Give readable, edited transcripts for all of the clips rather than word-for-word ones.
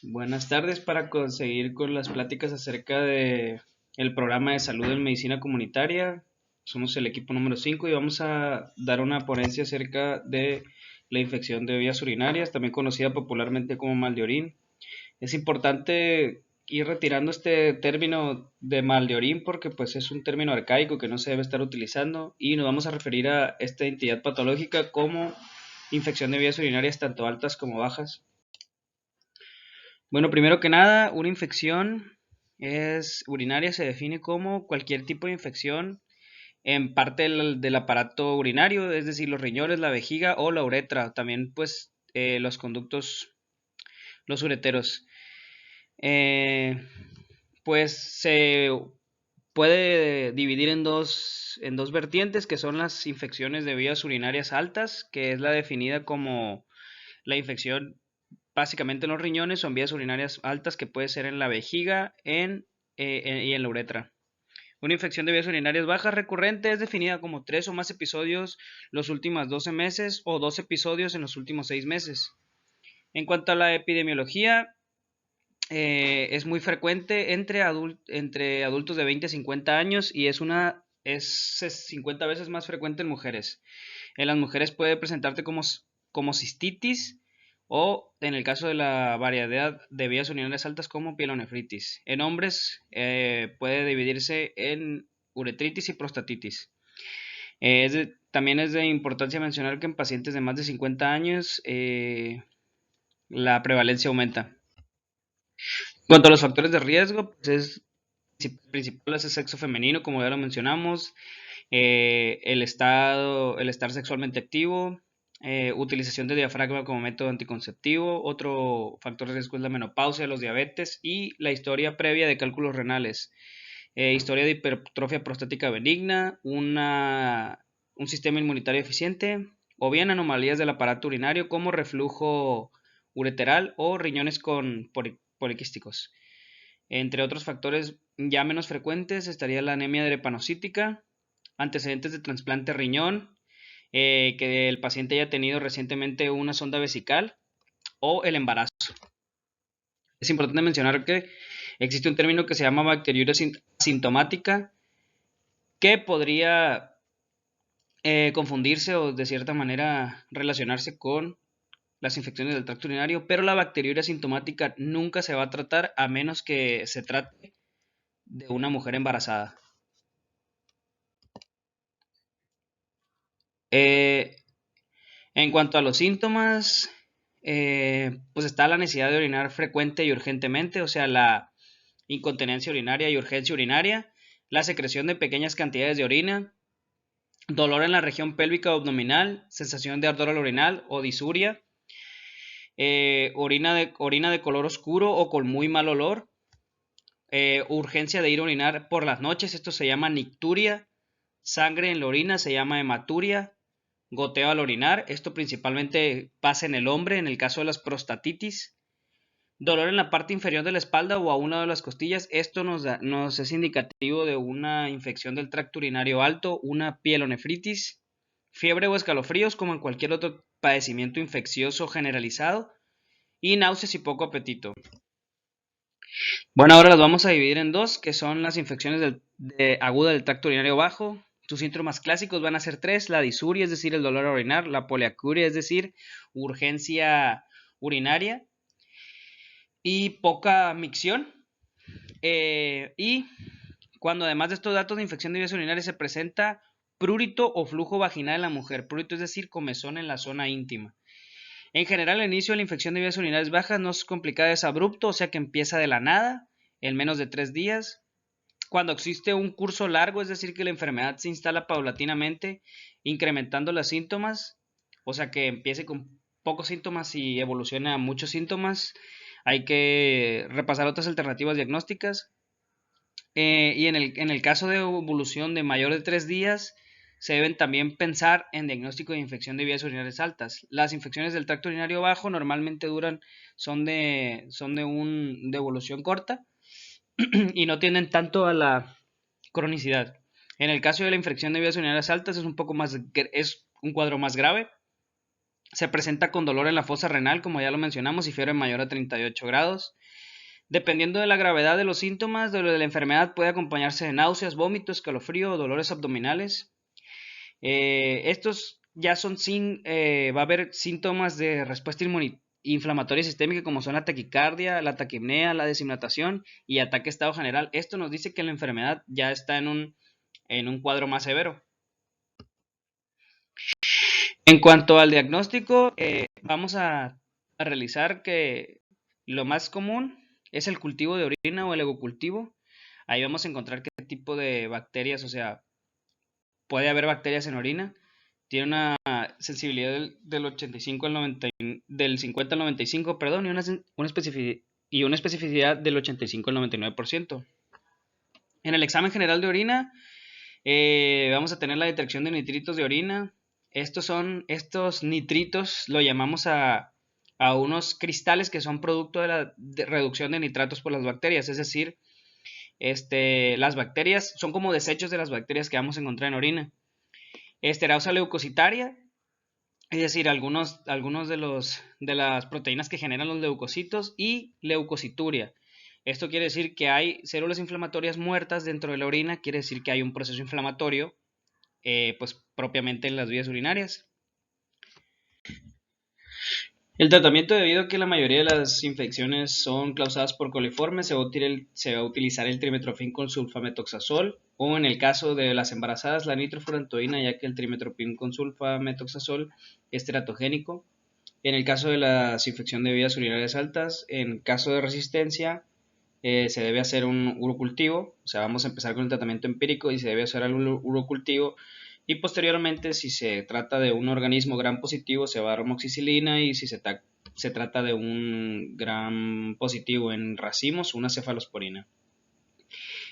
Buenas tardes para conseguir con las pláticas acerca de el programa de salud en medicina comunitaria. Somos el equipo número 5 y vamos a dar una ponencia acerca de la infección de vías urinarias, también conocida popularmente como mal de orín. Es importante ir retirando este término de mal de orín porque pues es un término arcaico que no se debe estar utilizando y nos vamos a referir a esta entidad patológica como infección de vías urinarias tanto altas como bajas. Bueno, primero que nada, una infección es urinaria, se define como cualquier tipo de infección en parte del aparato urinario, es decir, los riñones, la vejiga o la uretra, también pues los conductos, los ureteros. Eh, pues se puede dividir en dos vertientes, que son las infecciones de vías urinarias altas, que es la definida como la infección básicamente en los riñones, son vías urinarias altas que puede ser en la vejiga y en la uretra. Una infección de vías urinarias bajas recurrente es definida como 3 o más episodios los últimos 12 meses o 2 episodios en los últimos 6 meses. En cuanto a la epidemiología, es muy frecuente entre adultos de 20 a 50 años y es 50 veces más frecuente en mujeres. En las mujeres puede presentarte como cistitis o, en el caso de la variedad de vías urinarias altas, como pielonefritis. En hombres puede dividirse en uretritis y prostatitis. También es de importancia mencionar que en pacientes de más de 50 años la prevalencia aumenta. En cuanto a los factores de riesgo, pues principal es el sexo femenino, como ya lo mencionamos, el estar sexualmente activo, utilización de diafragma como método anticonceptivo, otro factor de riesgo es la menopausia, los diabetes y la historia previa de cálculos renales, historia de hipertrofia prostática benigna, un sistema inmunitario eficiente o bien anomalías del aparato urinario como reflujo ureteral o riñones poliquísticos. Entre otros factores ya menos frecuentes estaría la anemia drepanocítica, antecedentes de trasplante riñón, que el paciente haya tenido recientemente una sonda vesical o el embarazo. Es importante mencionar que existe un término que se llama bacteriuria asintomática que podría confundirse o de cierta manera relacionarse con las infecciones del tracto urinario, pero la bacteriuria asintomática nunca se va a tratar a menos que se trate de una mujer embarazada. Eh, En cuanto a los síntomas, pues está la necesidad de orinar frecuente y urgentemente, o sea, la incontinencia urinaria y urgencia urinaria, la secreción de pequeñas cantidades de orina, dolor en la región pélvica o abdominal, sensación de ardor al orinal o disuria, orina de color oscuro o con muy mal olor, urgencia de ir a orinar por las noches, esto se llama nicturia, sangre en la orina se llama hematuria, goteo al orinar, esto principalmente pasa en el hombre en el caso de las prostatitis, dolor en la parte inferior de la espalda o a una de las costillas, esto nos es indicativo de una infección del tracto urinario alto, una pielonefritis, fiebre o escalofríos como en cualquier otro padecimiento infeccioso generalizado y náuseas y poco apetito. Bueno, ahora las vamos a dividir en dos, que son las infecciones aguda del tracto urinario bajo. Sus síntomas clásicos van a ser tres: la disuria, es decir, el dolor a orinar; la poliacuria, es decir, urgencia urinaria; y poca micción. Y cuando además de estos datos de infección de vías urinarias se presenta prurito o flujo vaginal en la mujer. Prurito es decir, comezón en la zona íntima. En general, el inicio de la infección de vías urinarias bajas no es complicado, es abrupto, o sea que empieza de la nada, en menos de 3 días. Cuando existe un curso largo, es decir, que la enfermedad se instala paulatinamente, incrementando los síntomas, o sea que empiece con pocos síntomas y evoluciona a muchos síntomas, hay que repasar otras alternativas diagnósticas. Y en el caso de evolución de mayor de 3 días, se deben también pensar en diagnóstico de infección de vías urinarias altas. Las infecciones del tracto urinario bajo normalmente son de evolución corta y no tienden tanto a la cronicidad. En el caso de la infección de vías urinarias altas es un cuadro más grave, Se presenta con dolor en la fosa renal, como ya lo mencionamos, y fiebre mayor a 38 grados. Dependiendo de la gravedad de los síntomas de la enfermedad, puede acompañarse de náuseas, vómitos, escalofrío o dolores abdominales. Estos ya son va a haber síntomas de respuesta inflamatoria sistémica como son la taquicardia, la taquipnea, la deshidratación y ataque de estado general. Esto nos dice que la enfermedad ya está en un cuadro más severo. En cuanto al diagnóstico, vamos a realizar que lo más común es el cultivo de orina o el egocultivo. Ahí vamos a encontrar qué tipo de bacterias, o sea, puede haber bacterias en orina. Tiene una sensibilidad del 85 al 90, del 50 al 95, perdón, y una especificidad del 85 al 99%. En el examen general de orina, vamos a tener la detección de nitritos de orina. Estos nitritos, lo llamamos a unos cristales que son producto de la reducción de nitratos por las bacterias, es decir, las bacterias son como desechos de las bacterias que vamos a encontrar en orina. Esterausa leucocitaria, es decir, algunos de las proteínas que generan los leucocitos, y leucocituria. Esto quiere decir que hay células inflamatorias muertas dentro de la orina, quiere decir que hay un proceso inflamatorio, pues propiamente en las vías urinarias. El tratamiento, debido a que la mayoría de las infecciones son causadas por coliformes, se va a utilizar el trimetoprim con sulfametoxazol, o en el caso de las embarazadas, la nitrofurantoína, ya que el trimetoprim con sulfametoxazol es teratogénico. En el caso de las infecciones de vías urinarias altas, en caso de resistencia, se debe hacer un urocultivo, o sea, vamos a empezar con el tratamiento empírico y se debe hacer el urocultivo, y posteriormente, si se trata de un organismo gram positivo, se va a dar amoxicilina, y si se trata de un gram positivo en racimos, una cefalosporina.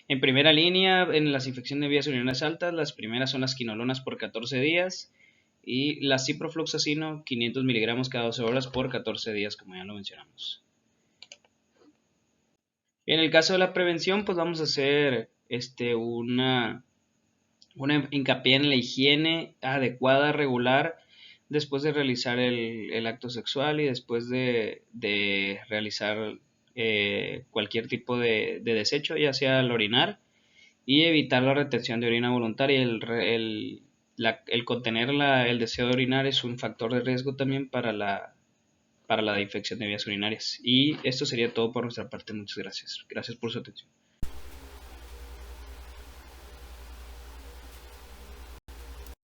En primera línea, en las infecciones de vías urinarias altas, las primeras son las quinolonas por 14 días y la ciprofloxacino 500 miligramos cada 12 horas por 14 días, como ya lo mencionamos. En el caso de la prevención, pues vamos a hacer una hincapié en la higiene adecuada, regular, después de realizar el acto sexual y después de realizar cualquier tipo de desecho, ya sea al orinar, y evitar la retención de orina voluntaria. El contener el deseo de orinar es un factor de riesgo también para la infección de vías urinarias. Y esto sería todo por nuestra parte. Muchas gracias. Gracias por su atención.